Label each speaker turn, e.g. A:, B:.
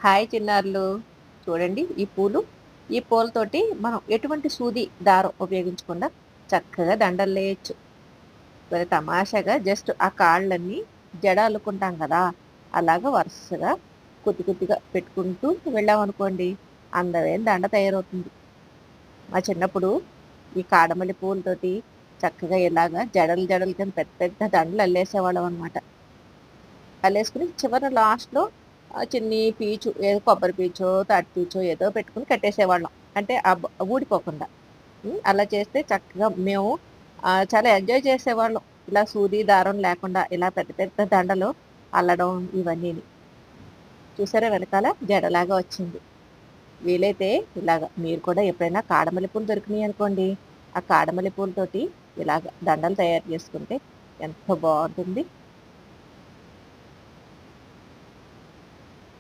A: Hi చిన్నారులు. చూడండి ఈ పూలు. ఈ పూలతోటి మనం ఎటువంటి సూది, దారం ఉపయోగించకుండా చక్కగా దండలేయొచ్చు. భలే తమాషాగా జస్ట్ ఆ కాళ్ళన్నీ జడ అల్లుకుంటాం కదా! అలాగా వరుసగా కొద్ది కొద్దిగా పెట్టుకుంటూ వెళ్ళామనుకోండి, అందమైన దండ తయారవుతుంది. మా చిన్నప్పుడు ఈ కాడమల్లి పూలతోటి చక్కగా ఇలాగా జడలు జడలు కింద పెద్ద పెద్ద దండలు అల్లేసేవాళ్ళం అనమాట. అల్లేసుకొని చివర లాస్ట్‌లో చిన్ని పీచు ఏదో కొబ్బరి పీచో, తాటి పీచో ఏదో పెట్టుకొని కట్టేసేవాళ్ళం. అంటే ఊడిపోకుండా. అలా చేస్తే చక్కగా మేము చాలా ఎంజాయ్ చేసేవాళ్ళం. ఇలా సూది, దారం లేకుండా ఇలా పెద్ద పెద్ద దండలు అల్లడం ఇవన్నీని. చూసారా వెనకాల జడలాగా వచ్చింది. వీలైతే ఇలాగ మీరు కూడా ఎప్పుడైనా కాడమల్లె పూలు దొరికినాయనుకోండి, ఆ కాడమల్లె పూలతోటి ఇలాగ దండలు తయారు చేసుకుంటే ఎంతో బావుంటుంది.